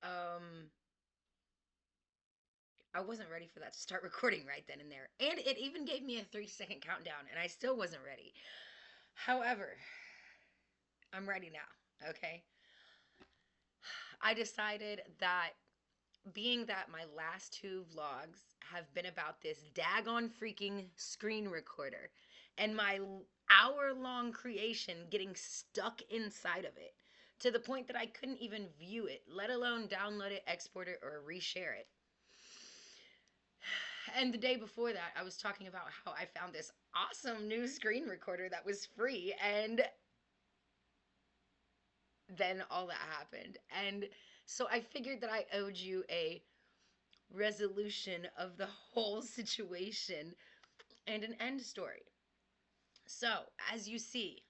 um, I wasn't ready for that to start recording right then and there. And it even gave me a 3-second countdown, and I still wasn't ready. However, I'm ready now, okay? I decided that being that my last two vlogs have been about this daggone freaking screen recorder and my hour-long creation getting stuck inside of it to the point that I couldn't even view it, let alone download it, export it, or reshare it. And the day before that, I was talking about how I found this awesome new screen recorder that was free, and then all that happened. And so I figured that I owed you a resolution of the whole situation and an end story. So, as you see,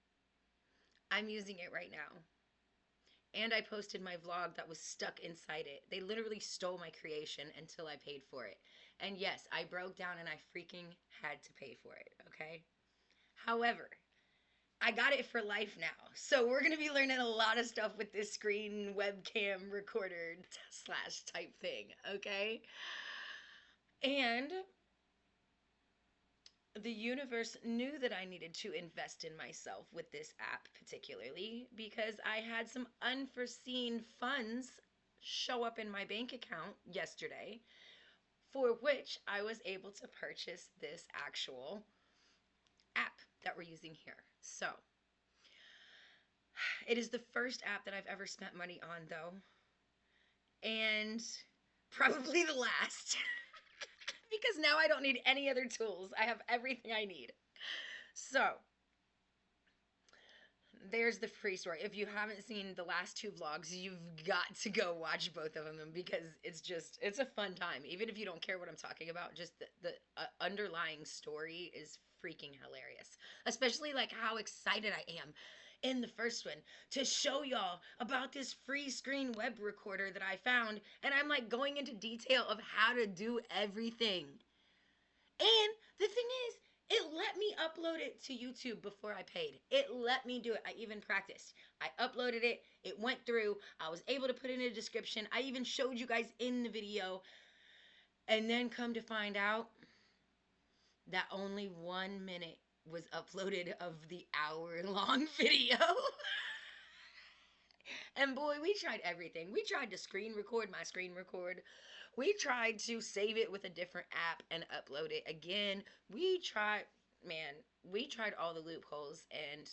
I'm using it right now. And I posted my vlog that was stuck inside it. They literally stole my creation until I paid for it. And yes, I broke down and I freaking had to pay for it, okay? However, I got it for life now. So we're going to be learning a lot of stuff with this screen webcam recorder slash type thing, okay? And the universe knew that I needed to invest in myself with this app particularly because I had some unforeseen funds show up in my bank account yesterday, for which I was able to purchase this actual app that we're using here. So, it is the first app that I've ever spent money on, though, and probably the last. Because now I don't need any other tools. I have everything I need. So, there's the free story. If you haven't seen the last two vlogs, you've got to go watch both of them because it's a fun time. Even if you don't care what I'm talking about, just the underlying story is freaking hilarious. Especially like how excited I am in the first one to show y'all about this free screen web recorder that I found, and I'm like going into detail of how to do everything. And the thing is, it let me upload it to YouTube before I paid. It let me do it. I even practiced. I uploaded it. It went through. I was able to put in a description. I even showed you guys in the video. And then come to find out that only 1 minute was uploaded of the hour-long video. And boy, we tried everything. We tried to screen record my screen record. We tried to save it with a different app and upload it again. We tried, man, we tried all the loopholes, and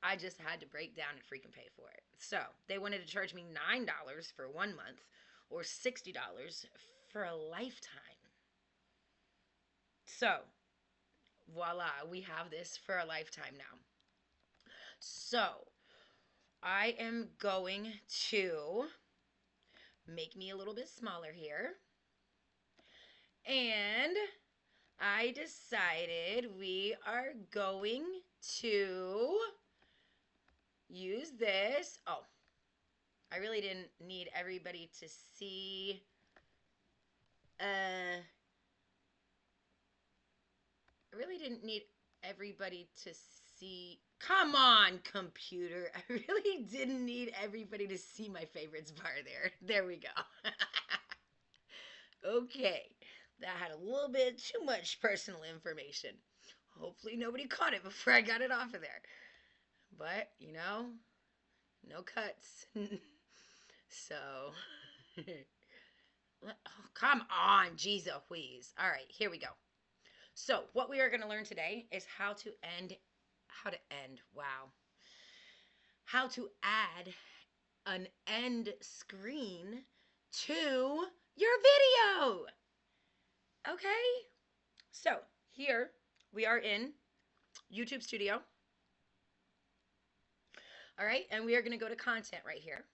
I just had to break down and freaking pay for it. So they wanted to charge me $9 for 1 month or $60 for a lifetime. So voila, we have this for a lifetime now. So I am going to make me a little bit smaller here. And I decided we are going to use this. Oh, I really didn't need everybody to see. I really didn't need everybody to see. Come on, computer. I really didn't need everybody to see my favorites bar there. There we go. Okay, that had a little bit too much personal information. Hopefully nobody caught it before I got it off of there. But, you know, no cuts. So, oh, come on, Jesus wheeze. All right, here we go. So, what we are going to learn today is how to end, wow. How to add an end screen to your video. Okay? So, here we are in YouTube Studio. All right, and we are going to go to content right here.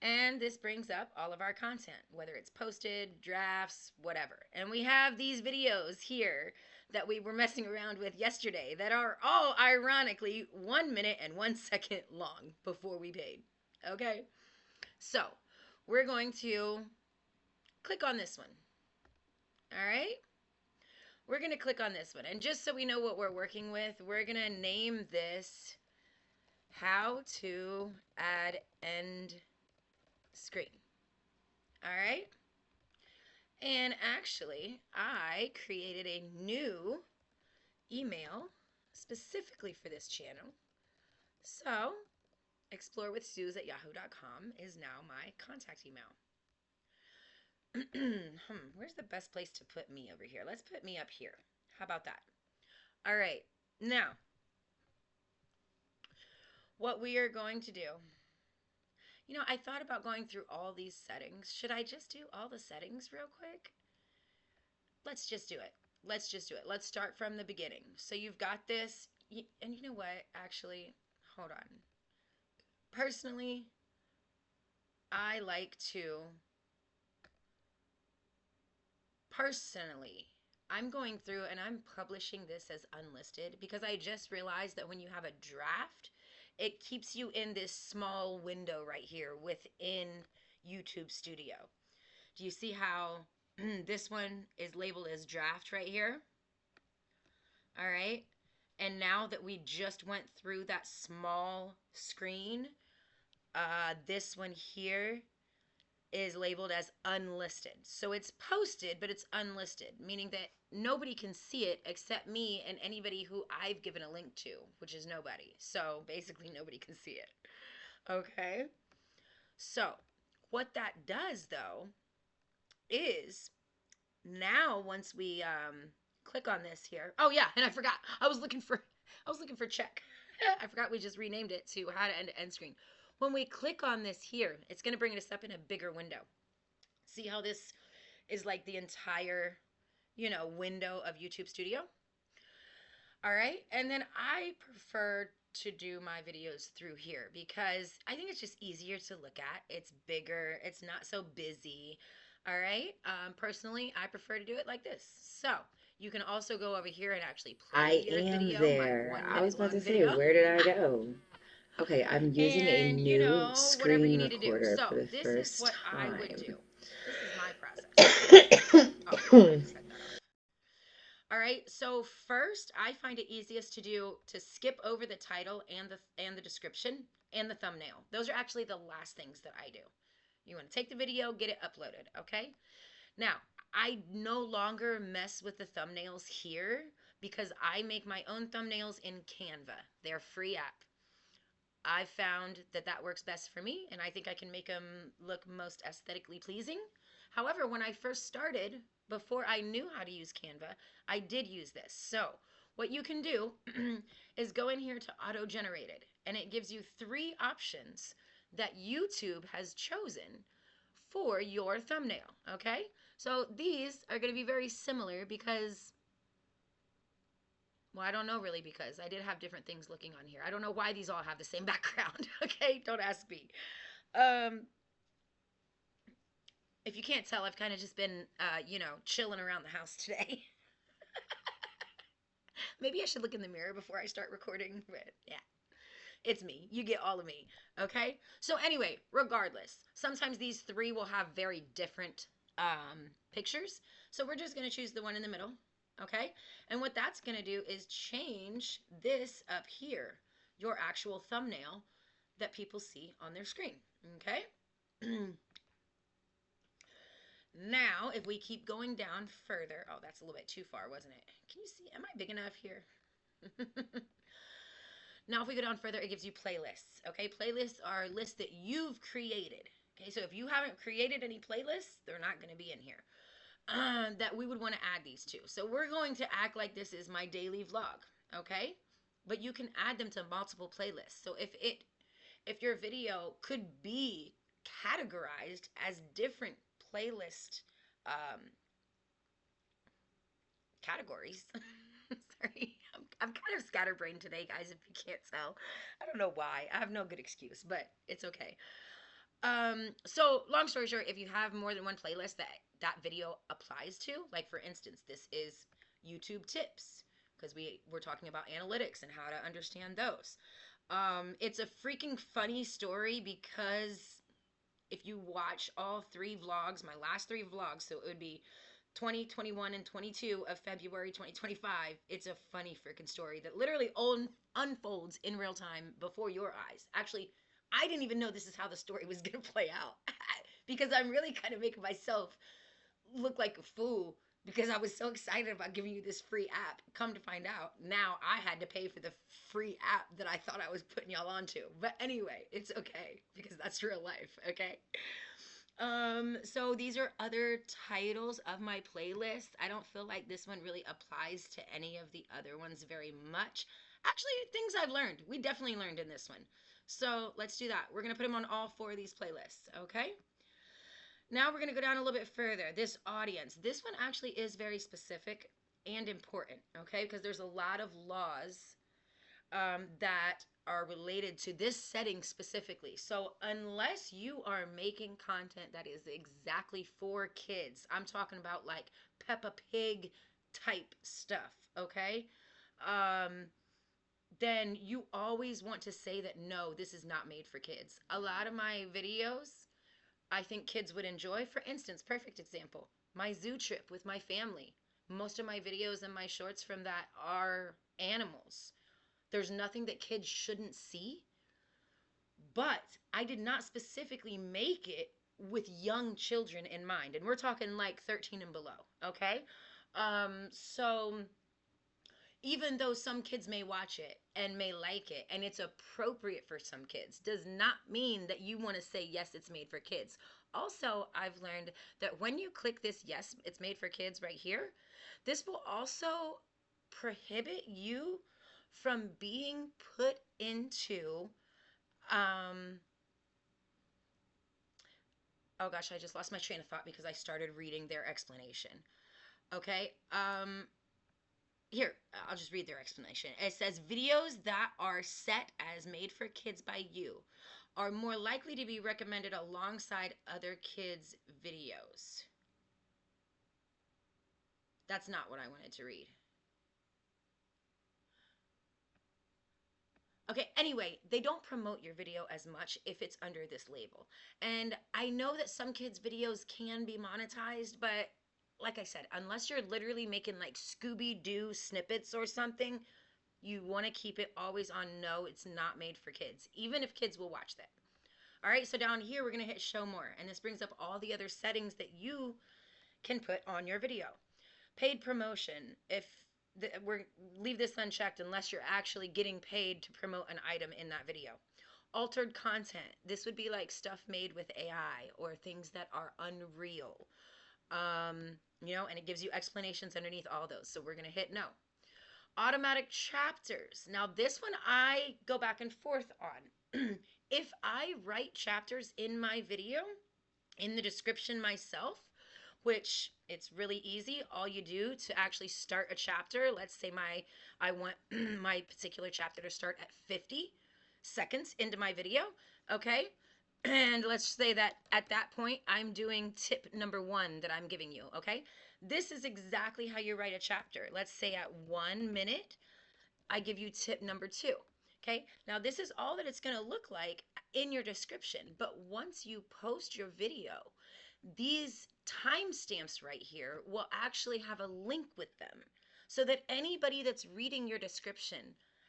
And this brings up all of our content, whether it's posted, drafts, whatever. And we have these videos here that we were messing around with yesterday that are all ironically 1 minute and 1 second long before we paid. Okay? So, we're going to click on this one. All right? We're going to click on this one. And just so we know what we're working with, we're going to name this How to Add End screen. All right. And actually, I created a new email specifically for this channel. So, explorewithsouz@yahoo.com is now my contact email. Where's the best place to put me over here? Let's put me up here. How about that? All right. Now, what we are going to do. You know, I thought about going through all these settings. Should I just do all the settings real quick? Let's just do it. Let's just do it. Let's start from the beginning. So you've got this. And you know what? Actually, hold on. Personally, I like to... I'm going through and I'm publishing this as unlisted because I just realized that when you have a draft, it keeps you in this small window right here within YouTube Studio. Do you see how this one is labeled as draft right here? All right. And now that we just went through that small screen, this one here is labeled as unlisted. So it's posted, but it's unlisted, meaning that nobody can see it except me and anybody who I've given a link to, which is nobody. So basically nobody can see it. Okay. So what that does though is now once we click on this here. Oh yeah, and I forgot. I was looking for check. I forgot we just renamed it to how to end to end screen. When we click on this here, it's going to bring us up in a bigger window. See how this is like the entire, you know, window of YouTube Studio? All right. And then I prefer to do my videos through here because I think it's just easier to look at. It's bigger. It's not so busy. All right. Personally, I prefer to do it like this. So you can also go over here and actually play your video. There. I was about to say, where did I go? Okay, I'm using a new screen recorder for the first time. I would do. This is my process. All right, so first I find it easiest to do to skip over the title and the description and the thumbnail. Those are actually the last things that I do. You want to take the video, get it uploaded, okay? Now, I no longer mess with the thumbnails here because I make my own thumbnails in Canva. They're a free app. I found that that works best for me, and I think I can make them look most aesthetically pleasing. However, when I first started, before I knew how to use Canva, I did use this. So what you can do is go in here to auto-generated, and it gives you 3 options that YouTube has chosen for your thumbnail, okay? So these are going to be very similar because... well, I don't know really because I did have different things looking on here. I don't know why these all have the same background, okay? Don't ask me. If you can't tell, I've kind of just been, you know, chilling around the house today. Maybe I should look in the mirror before I start recording, but yeah. It's me. You get all of me, okay? So anyway, regardless, sometimes these 3 will have very different pictures. So we're just going to choose the one in the middle. Okay, and what that's going to do is change this up here, your actual thumbnail that people see on their screen. Okay, now if we keep going down further, oh, that's a little bit too far, wasn't it? Can you see? Am I big enough here? Now, if we go down further, it gives you playlists. Okay, playlists are lists that you've created. Okay, so if you haven't created any playlists, they're not going to be in here. That we would want to add these to. So we're going to act like this is my daily vlog, okay? But you can add them to multiple playlists. So if your video could be categorized as different playlist categories. Sorry, I'm kind of scatterbrained today, guys, if you can't tell. I don't know why. I have no good excuse, but it's okay. So long story short, if you have more than one playlist that video applies to, like for instance, this is YouTube tips, because we're talking about analytics and how to understand those. It's a freaking funny story because if you watch all 3 vlogs, my last 3 vlogs, so it would be 20, 21, and 22 of February 2025, it's a funny freaking story that literally unfolds in real time before your eyes. Actually, I didn't even know this is how the story was going to play out because I'm really kind of making myself look like a fool because I was so excited about giving you this free app. Come to find out, now I had to pay for the free app that I thought I was putting y'all onto. But anyway, it's okay because that's real life, okay? So these are other titles of my playlist. I don't feel like this one really applies to any of the other ones very much. Actually, things I've learned. We definitely learned in this one. So let's do that. We're going to put them on all 4 of these playlists, okay? Now we're going to go down a little bit further. This audience. This one actually is very specific and important, okay? Because there's a lot of laws that are related to this setting specifically. So unless you are making content that is exactly for kids, I'm talking about like Peppa Pig type stuff, okay? Then you always want to say that no, this is not made for kids. A lot of my videos I think kids would enjoy. For instance, perfect example, my zoo trip with my family. Most of my videos and my shorts from that are animals. There's nothing that kids shouldn't see, but I did not specifically make it with young children in mind. And we're talking like 13 and below, okay? So even though some kids may watch it and may like it and it's appropriate for some kids, does not mean that you want to say, yes, it's made for kids. Also, I've learned that when you click this, yes, it's made for kids right here, this will also prohibit you from being put into, oh gosh, I just lost my train of thought because I started reading their explanation. Okay, here, I'll just read their explanation. It says videos that are set as made for kids by you are more likely to be recommended alongside other kids' videos. That's not what I wanted to read. Okay, anyway, they don't promote your video as much if it's under this label. And I know that some kids' videos can be monetized, but like I said, unless you're literally making like Scooby-Doo snippets or something, you want to keep it always on no, it's not made for kids, even if kids will watch that. All right, so down here, we're going to hit show more. And this brings up all the other settings that you can put on your video. Paid promotion. If we're leave this unchecked unless you're actually getting paid to promote an item in that video. Altered content. This would be like stuff made with AI or things that are unreal. You know, and it gives you explanations underneath all those. So we're going to hit no. Automatic chapters. Now this one I go back and forth on. If I write chapters in my video, in the description myself, which it's really easy. All you do to actually start a chapter, let's say I want my particular chapter to start at 50 seconds into my video, okay? And let's say that at that point, I'm doing tip number 1 that I'm giving you, okay? This is exactly how you write a chapter. Let's say at 1 minute, I give you tip number 2. Okay, now this is all that it's going to look like in your description. But once you post your video, these timestamps right here will actually have a link with them so that anybody that's reading your description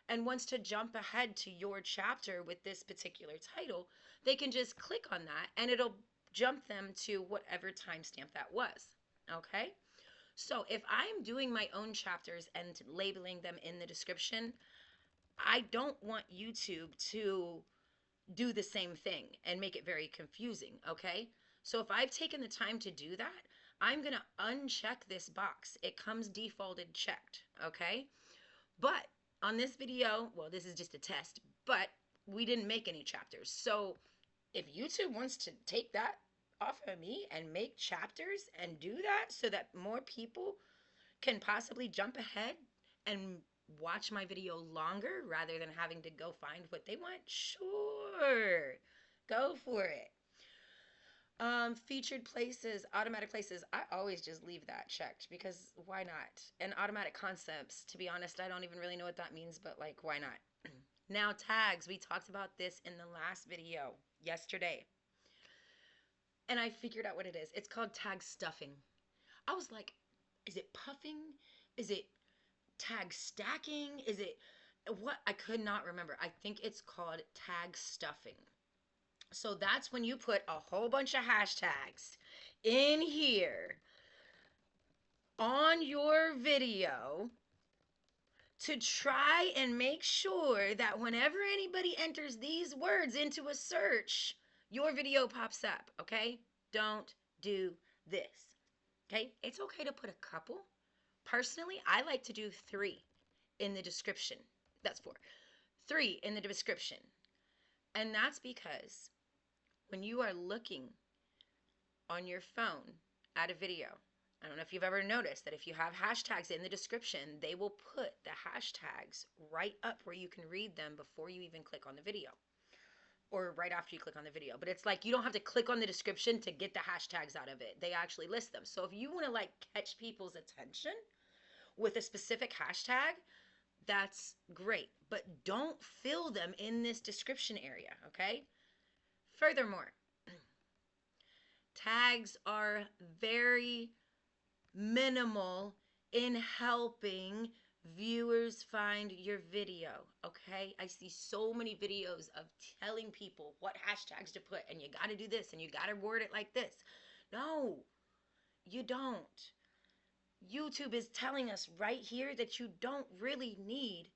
and wants to jump ahead to your chapter with this particular title, they can just click on that and it'll jump them to whatever timestamp that was. Okay, so if I'm doing my own chapters and labeling them in the description, I don't want YouTube to do the same thing and make it very confusing, okay? So if I've taken the time to do that, I'm going to uncheck this box. It comes defaulted checked, okay? But on this video, well, this is just a test, but we didn't make any chapters. So if YouTube wants to take that off of me and make chapters and do that so that more people can possibly jump ahead and watch my video longer rather than having to go find what they want, sure, go for it. Featured places, automatic places, I always just leave that checked because why not? And automatic concepts, to be honest, I don't even really know what that means, but like, why not? Now tags, we talked about this in the last video yesterday. And I figured out what it is. It's called tag stuffing. I was like, is it puffing? Is it tag stacking? Is it what? I could not remember. I think it's called tag stuffing. So that's when you put a whole bunch of hashtags in here on your video to try and make sure that whenever anybody enters these words into a search, your video pops up, okay? Don't do this, okay? It's okay to put a couple. Personally, I like to do 3 in the description. That's 4. 3 in the description. And that's because when you are looking on your phone at a video, I don't know if you've ever noticed that if you have hashtags in the description, they will put the hashtags right up where you can read them before you even click on the video, or right after you click on the video. But it's like you don't have to click on the description to get the hashtags out of it. They actually list them. So if you want to like catch people's attention with a specific hashtag, that's great. But don't fill them in this description area, okay? Furthermore, tags are very minimal in helping viewers find your video, okay? I see so many videos of telling people what hashtags to put, and you got to do this, and you got to word it like this. No, you don't. YouTube is telling us right here that you don't really need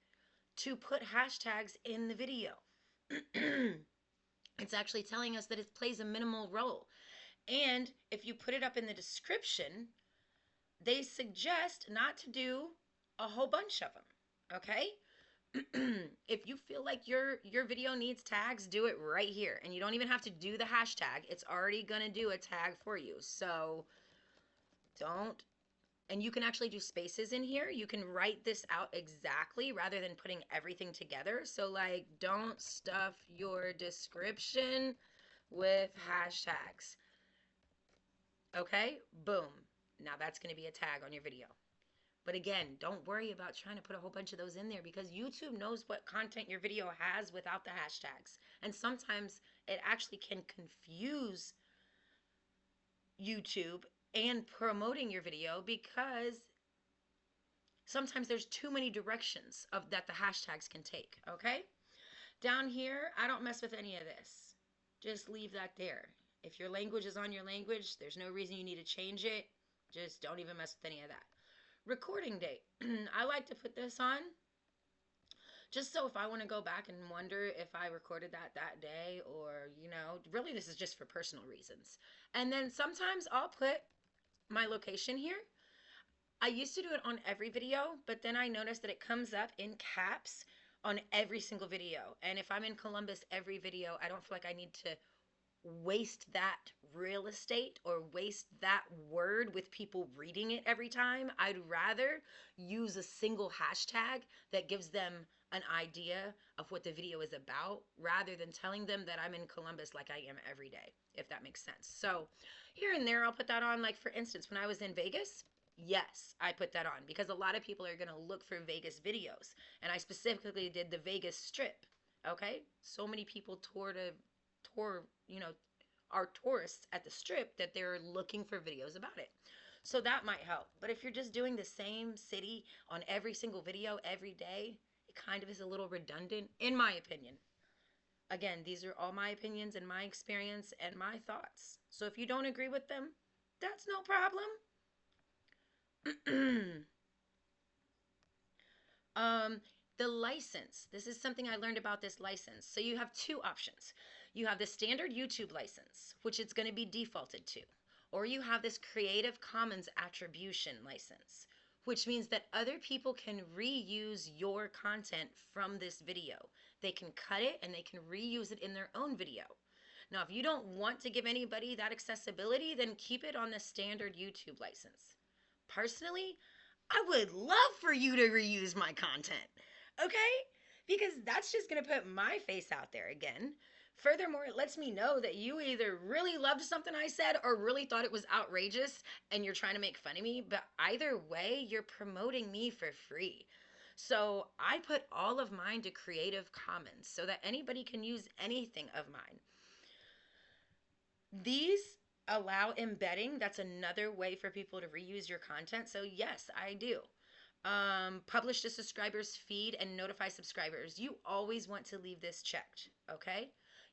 to put hashtags in the video. It's actually telling us that it plays a minimal role. And if you put it up in the description, they suggest not to do a whole bunch of them, okay? If you feel like your video needs tags, do it right here. And you don't even have to do the hashtag. It's already going to do a tag for you. So don't. And you can actually do spaces in here. You can write this out exactly rather than putting everything together. So like, don't stuff your description with hashtags. Okay? Boom. Now that's going to be a tag on your video. But again, don't worry about trying to put a whole bunch of those in there because YouTube knows what content your video has without the hashtags. And sometimes it actually can confuse YouTube and promoting your video because sometimes there's too many directions of that the hashtags can take, okay? Down here, I don't mess with any of this. Just leave that there. If your language is on your language, there's no reason you need to change it. Just don't even mess with any of that. Recording date. I like to put this on just so if I want to go back and wonder if I recorded that day or, you know, really this is just for personal reasons. And then sometimes I'll put my location here. I used to do it on every video, but then I noticed that it comes up in caps on every single video. And if I'm in Columbus every video, I don't feel like I need to waste that real estate or waste that word with people reading it every time. I'd rather use a single hashtag that gives them an idea of what the video is about rather than telling them that I'm in Columbus like I am every day, if that makes sense. So here and there, I'll put that on. Like for instance, when I was in Vegas, yes, I put that on because a lot of people are going to look for Vegas videos. And I specifically did the Vegas Strip. Okay? So many people are tourists at the Strip that they're looking for videos about it. So that might help. But if you're just doing the same city on every single video every day, it kind of is a little redundant, in my opinion. Again, these are all my opinions and my experience and my thoughts. So if you don't agree with them, that's no problem. The license. This is something I learned about this license. So you have 2 options. You have the standard YouTube license, which it's going to be defaulted to. Or you have this Creative Commons attribution license, which means that other people can reuse your content from this video. They can cut it and they can reuse it in their own video. Now, if you don't want to give anybody that accessibility, then keep it on the standard YouTube license. Personally, I would love for you to reuse my content, okay? Because that's just going to put my face out there again. Furthermore, it lets me know that you either really loved something I said or really thought it was outrageous and you're trying to make fun of me. But either way, you're promoting me for free. So I put all of mine to Creative Commons so that anybody can use anything of mine. These allow embedding. That's another way for people to reuse your content. So yes, I do. Publish to subscribers feed and notify subscribers. You always want to leave this checked, okay?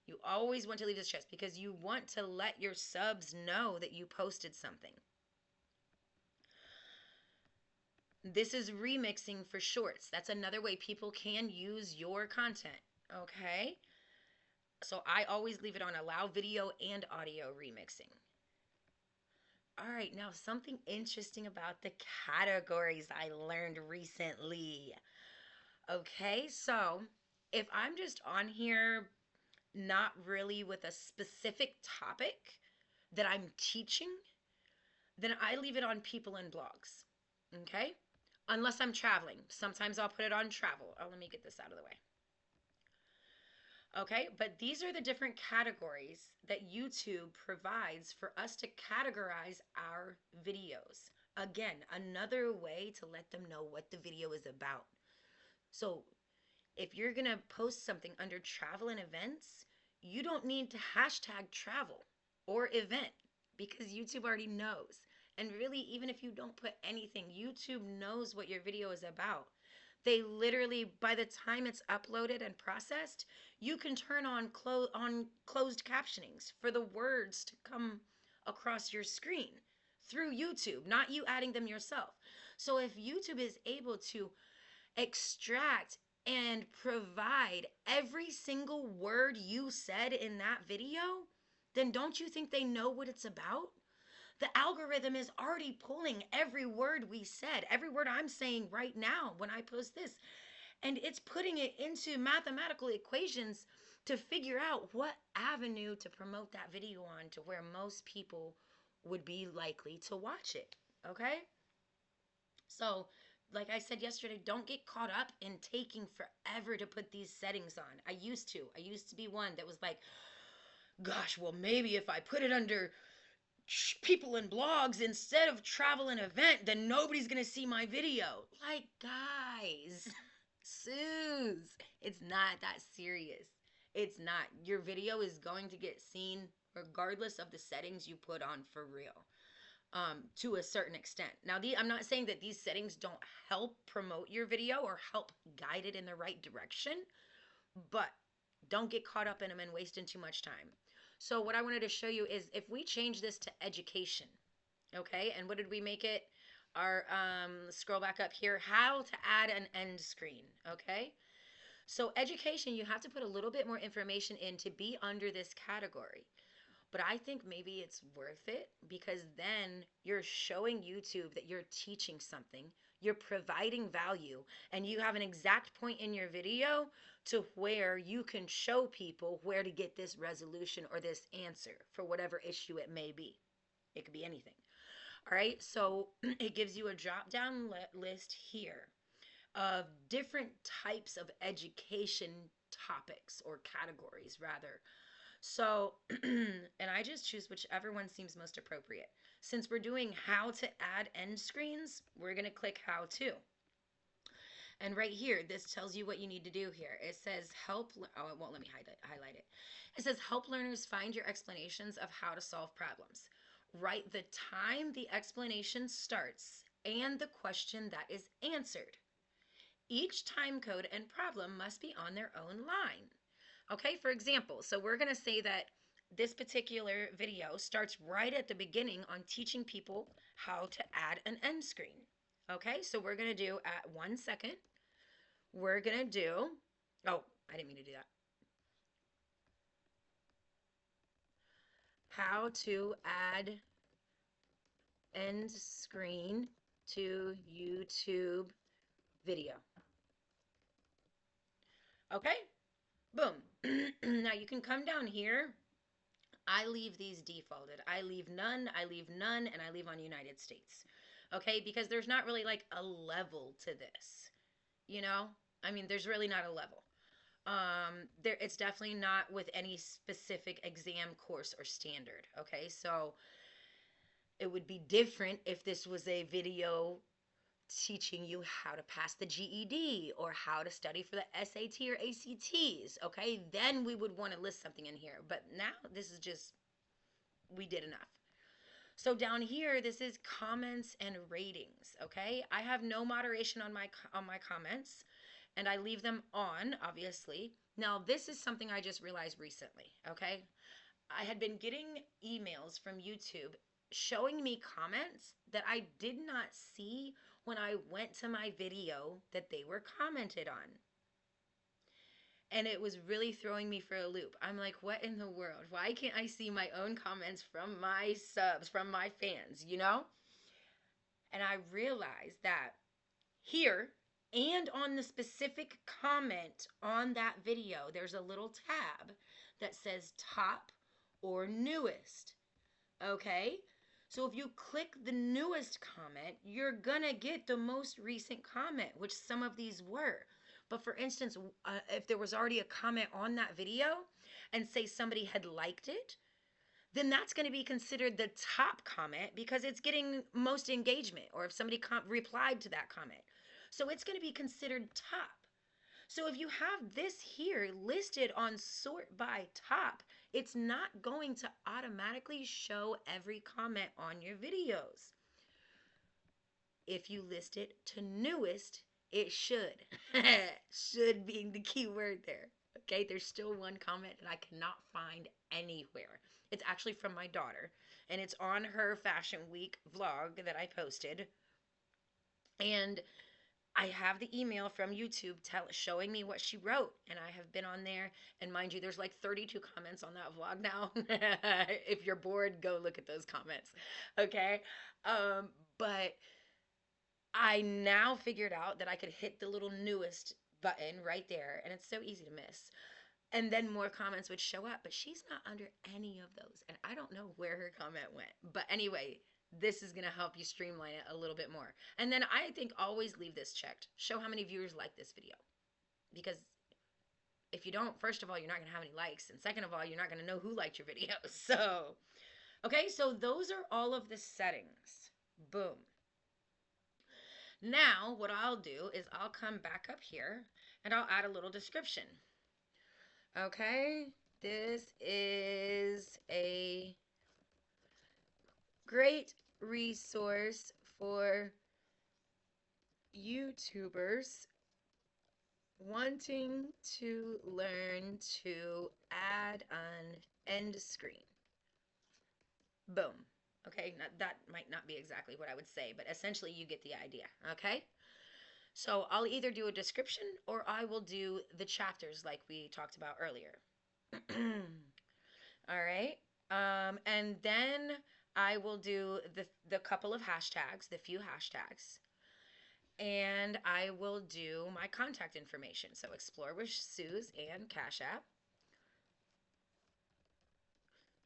You always want to leave this choice because you want to let your subs know that you posted something. This is remixing for shorts. That's another way people can use your content, okay? So I always leave it on allow video and audio remixing. All right, now something interesting about the categories I learned recently. Okay, so if I'm just on here not really with a specific topic that I'm teaching, then I leave it on people and blogs. Okay? Unless I'm traveling. Sometimes I'll put it on travel. Oh, let me get this out of the way. Okay, but these are the different categories that YouTube provides for us to categorize our videos. Again, another way to let them know what the video is about. So if you're going to post something under travel and events, you don't need to hashtag travel or event because YouTube already knows. And really, even if you don't put anything, YouTube knows what your video is about. They literally, by the time it's uploaded and processed, you can turn on closed captionings for the words to come across your screen through YouTube, not you adding them yourself. So if YouTube is able to extract and provide every single word you said in that video, then don't you think they know what it's about? The algorithm is already pulling every word we said, every word I'm saying right now when I post this, and it's putting it into mathematical equations to figure out what avenue to promote that video on to where most people would be likely to watch it, okay? So, like I said yesterday, don't get caught up in taking forever to put these settings on. I used to be one that was like, gosh, well, maybe if I put it under people and blogs instead of travel and event, then nobody's gonna see my video. Like, guys, Suze, it's not that serious. It's not. Your video is going to get seen regardless of the settings you put on for real. To a certain extent. Now, I'm not saying that these settings don't help promote your video or help guide it in the right direction, but don't get caught up in them and wasting too much time. So what I wanted to show you is if we change this to education, okay, and what did we make it? Our scroll back up here, how to add an end screen, okay? So education, you have to put a little bit more information in to be under this category. But I think maybe it's worth it because then you're showing YouTube that you're teaching something, you're providing value, and you have an exact point in your video to where you can show people where to get this resolution or this answer for whatever issue it may be. It could be anything. All right, so it gives you a drop-down list here of different types of education topics or categories, rather. So, and I just choose whichever one seems most appropriate. Since we're doing how to add end screens, we're going to click how to. And right here, this tells you what you need to do here. It says help, oh, it won't let me highlight it. It says help learners find your explanations of how to solve problems. Write the time the explanation starts and the question that is answered. Each time code and problem must be on their own line. Okay, for example, so we're going to say that this particular video starts right at the beginning on teaching people how to add an end screen. Okay, so we're going to do at 1 second, we're going to do, oh, I didn't mean to do that. How to add end screen to YouTube video. Okay, boom. Now you can come down here. I leave these defaulted. I leave none, and I leave on United States. Okay, because there's not really like a level to this. You know? I mean, there's really not a level. It's definitely not with any specific exam course or standard. Okay, so it would be different if this was a video teaching you how to pass the GED or how to study for the SAT or ACTs, okay? Then we would want to list something in here. But now this is just, we did enough. So down here, this is comments and ratings, okay? I have no moderation on my comments, and I leave them on, obviously. Now, this is something I just realized recently, okay? I had been getting emails from YouTube showing me comments that I did not see when I went to my video that they were commented on. And it was really throwing me for a loop. I'm like, what in the world? Why can't I see my own comments from my subs, from my fans, you know? And I realized that here and on the specific comment on that video, there's a little tab that says top or newest. Okay? So if you click the newest comment, you're gonna get the most recent comment, which some of these were. But for instance, if there was already a comment on that video and say somebody had liked it, then that's going to be considered the top comment because it's getting most engagement, or if somebody replied to that comment. So it's going to be considered top. So if you have this here listed on sort by top, it's not going to automatically show every comment on your videos. If you list it to newest, it should. Should being the key word there. Okay, there's still one comment that I cannot find anywhere. It's actually from my daughter, and it's on her Fashion Week vlog that I posted. And I have the email from YouTube showing me what she wrote, and I have been on there, and mind you, there's like 32 comments on that vlog now. If you're bored, go look at those comments, okay? But I now figured out that I could hit the little newest button right there, and it's so easy to miss. And then more comments would show up, but she's not under any of those, and I don't know where her comment went. But anyway, this is going to help you streamline it a little bit more. And then I think always leave this checked. Show how many viewers like this video. Because if you don't, first of all, you're not going to have any likes. And second of all, you're not going to know who liked your video. So, okay, so those are all of the settings. Boom. Now, what I'll do is I'll come back up here and I'll add a little description. Okay, this is a great resource for YouTubers wanting to learn to add an end screen. Boom. Okay, that might not be exactly what I would say, but essentially you get the idea, okay? So I'll either do a description or I will do the chapters like we talked about earlier. All right. And then I will do the couple of hashtags, the few hashtags. And I will do my contact information. So Explore with Suuz and Cashapp.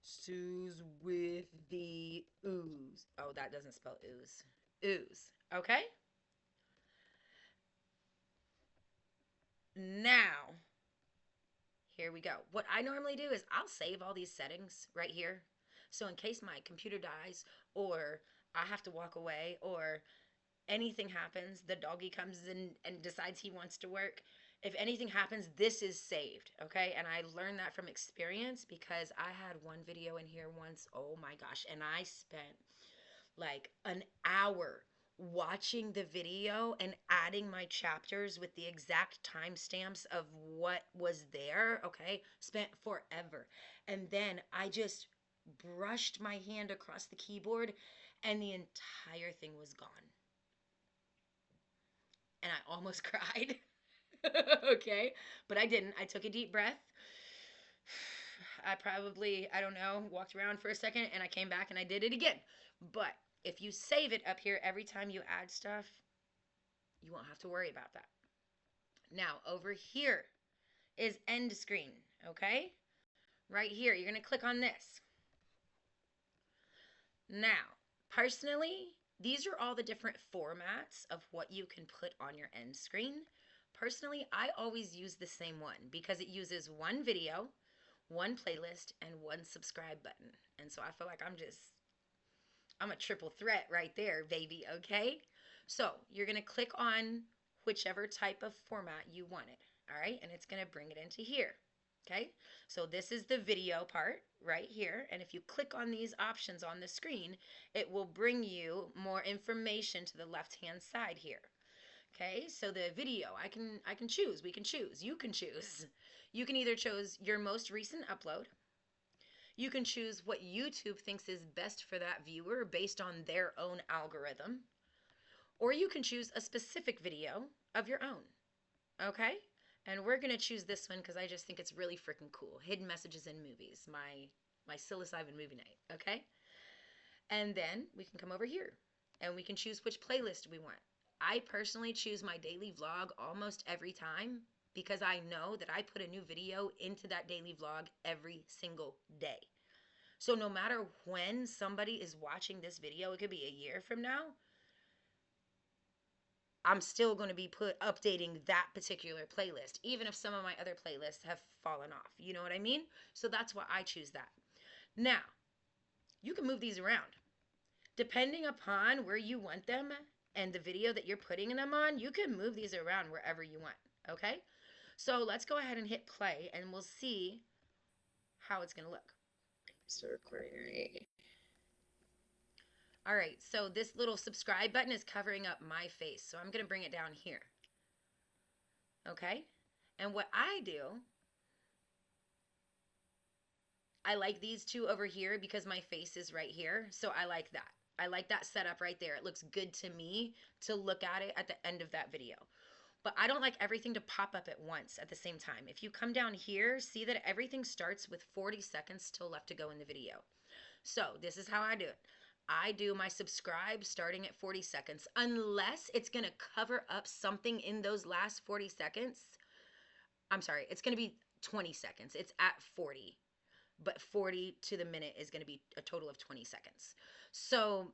Suuz with the ooze. Oh, that doesn't spell ooze. Ooze. Okay? Now, here we go. What I normally do is I'll save all these settings right here. So in case my computer dies or I have to walk away or anything happens, the doggy comes in and decides he wants to work. If anything happens, this is saved, okay? And I learned that from experience because I had one video in here once, oh my gosh, and I spent like an hour watching the video and adding my chapters with the exact timestamps of what was there, okay? Spent forever. And then I just brushed my hand across the keyboard and the entire thing was gone. And I almost cried. Okay? But I didn't. I took a deep breath. I probably, I don't know, walked around for a second and I came back and I did it again. But if you save it up here every time you add stuff, you won't have to worry about that. Now, over here is end screen, okay? Right here, you're going to click on this. Now, personally, these are all the different formats of what you can put on your end screen. Personally, I always use the same one because it uses one video, one playlist, and one subscribe button. And so I feel like I'm a triple threat right there, baby, okay? So you're going to click on whichever type of format you want it, all right? And it's going to bring it into here, okay? So this is the video part right here. And if you click on these options on the screen, it will bring you more information to the left-hand side here. Okay, so the video, I can choose, we can choose, you can choose. You can either choose your most recent upload. You can choose what YouTube thinks is best for that viewer based on their own algorithm. Or you can choose a specific video of your own. Okay? And we're going to choose this one because I just think it's really freaking cool. Hidden Messages in Movies, my psilocybin movie night. Okay? And then we can come over here and we can choose which playlist we want. I personally choose my daily vlog almost every time because I know that I put a new video into that daily vlog every single day. So no matter when somebody is watching this video, it could be a year from now, I'm still going to be updating that particular playlist, even if some of my other playlists have fallen off. You know what I mean? So that's why I choose that. Now, you can move these around. Depending upon where you want them and the video that you're putting them on, you can move these around wherever you want, okay? So let's go ahead and hit play and we'll see how it's going to look. Still recording, right? All right, so this little subscribe button is covering up my face, so I'm going to bring it down here. Okay? And what I do, I like these two over here because my face is right here, so I like that. I like that setup right there. It looks good to me to look at it at the end of that video. But I don't like everything to pop up at once at the same time. If you come down here, see that everything starts with 40 seconds still left to go in the video. So this is how I do it. I do my subscribe starting at 40 seconds, unless it's going to cover up something in those last 40 seconds. I'm sorry, it's going to be 20 seconds. It's at 40, but 40 to the minute is going to be a total of 20 seconds. So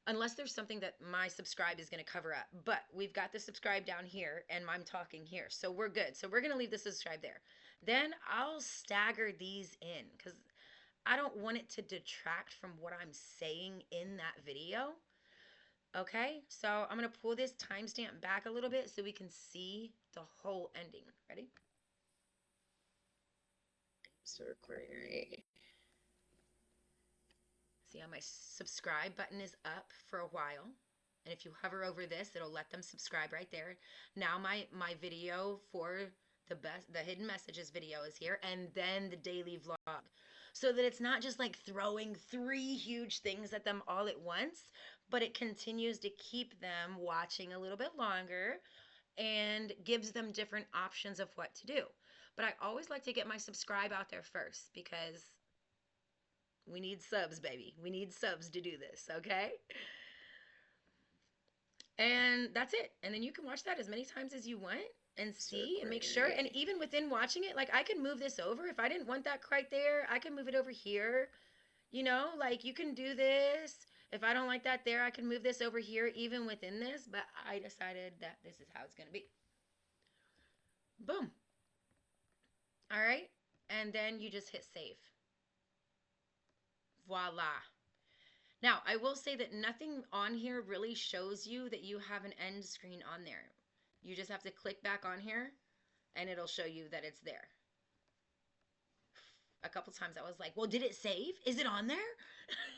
unless there's something that my subscribe is going to cover up, but we've got the subscribe down here and I'm talking here. So we're good. So we're going to leave the subscribe there. Then I'll stagger these in because I don't want it to detract from what I'm saying in that video. Okay, so I'm going to pull this timestamp back a little bit so we can see the whole ending. Ready? Still recording, right? See how my subscribe button is up for a while. And if you hover over this, it'll let them subscribe right there. Now my video for the Hidden Messages video is here, and then the daily vlog. So that it's not just like throwing 3 huge things at them all at once, but it continues to keep them watching a little bit longer and gives them different options of what to do. But I always like to get my subscribe out there first because we need subs, baby. We need subs to do this, okay? And that's it. And then you can watch that as many times as you want and see and make sure. And even within watching it, like I can move this over. If I didn't want that right there, I can move it over here. You know, like you can do this. If I don't like that there, I can move this over here even within this. But I decided that this is how it's going to be. Boom. All right. And then you just hit save. Voila. Now, I will say that nothing on here really shows you that you have an end screen on there. You just have to click back on here and it'll show you that it's there. A couple times I was like, well, did it save? Is it on there?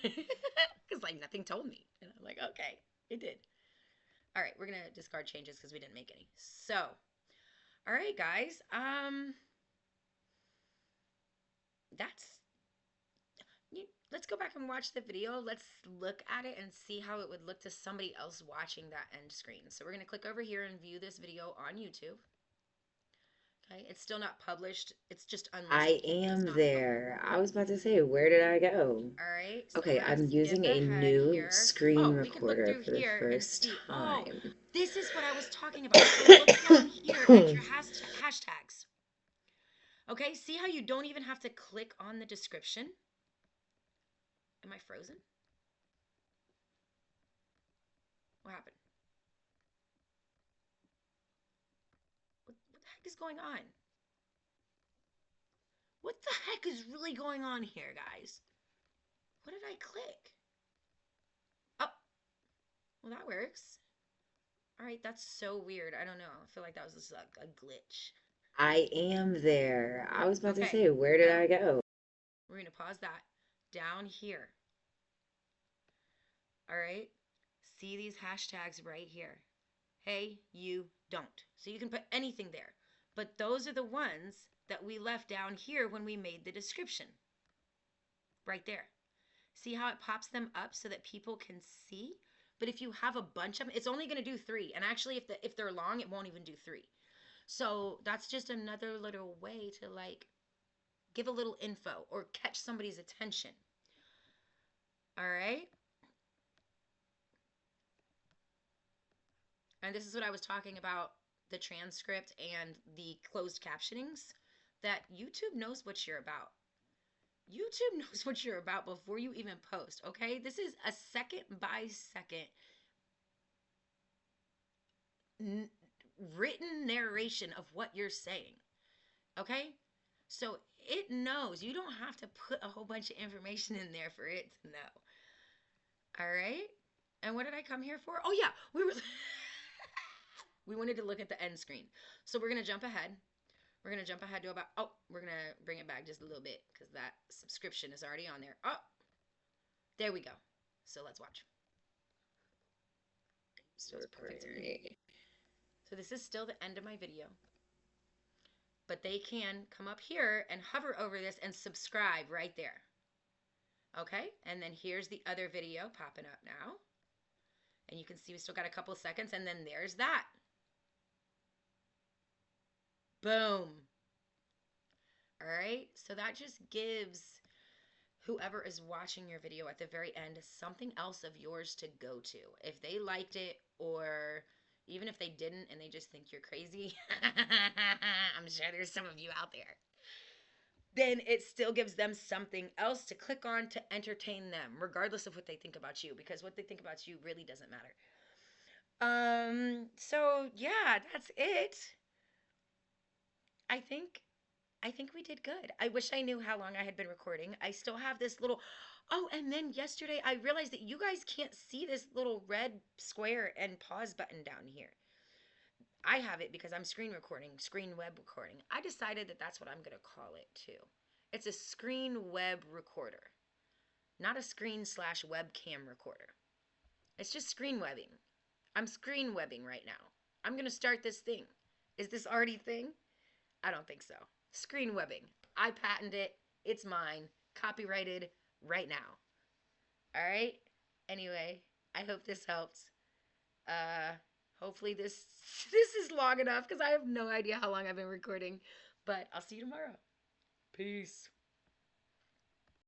Because like nothing told me. And I'm like, okay, it did. All right, we're going to discard changes because we didn't make any. So, all right, guys. Let's go back and watch the video. Let's look at it and see how it would look to somebody else watching that end screen. So we're going to click over here and view this video on YouTube. Okay, it's still not published. It's just unlisted. I am there. I was about to say, where did I go? All right. So okay, I'm using a new screen recorder for the first time. Oh, this is what I was talking about. So look down here at your hashtags. Okay, see how you don't even have to click on the description? Am I frozen? What happened? What the heck is going on? What the heck is really going on here, guys? What did I click? Oh, well, that works. All right, that's so weird. I don't know. I feel like that was just like a glitch. I am there. I was about to say, where did I go? We're going to pause that down here. All right. See these hashtags right here. Hey, you don't. So you can put anything there. But those are the ones that we left down here when we made the description. Right there. See how it pops them up so that people can see? But if you have a bunch of them, it's only going to do 3. And actually, if they're long, it won't even do 3. So that's just another little way to like give a little info or catch somebody's attention. All right? And this is what I was talking about, the transcript and the closed captionings, that YouTube knows what you're about. YouTube knows what you're about before you even post, okay? This is a second by second written narration of what you're saying, okay? So it knows. You don't have to put a whole bunch of information in there for it to know. All right? And what did I come here for? Oh, yeah. We wanted to look at the end screen. So we're going to jump ahead. We're going to jump ahead to about, we're going to bring it back just a little bit because that subscription is already on there. Oh, there we go. So let's watch. So this is still the end of my video. But they can come up here and hover over this and subscribe right there. Okay? And then here's the other video popping up now. And you can see we still got a couple seconds. And then there's that. Boom. All right? So that just gives whoever is watching your video at the very end something else of yours to go to. If they liked it, or even if they didn't and they just think you're crazy, I'm sure there's some of you out there, then it still gives them something else to click on to entertain them, regardless of what they think about you, because what they think about you really doesn't matter. So yeah, that's it. I think we did good. I wish I knew how long I had been recording. I still have this little, and then yesterday I realized that you guys can't see this little red square and pause button down here. I have it because I'm Screenweb recording. I decided that that's what I'm going to call it too. It's a Screenweb recorder, not a screen/webcam recorder. It's just screenwebbing. I'm screenwebbing right now. I'm going to start this thing. Is this already a thing? I don't think so. Screenwebbing. I patent it. It's mine. Copyrighted right now. All right? Anyway, I hope this helps. Hopefully this is long enough because I have no idea how long I've been recording. But I'll see you tomorrow. Peace.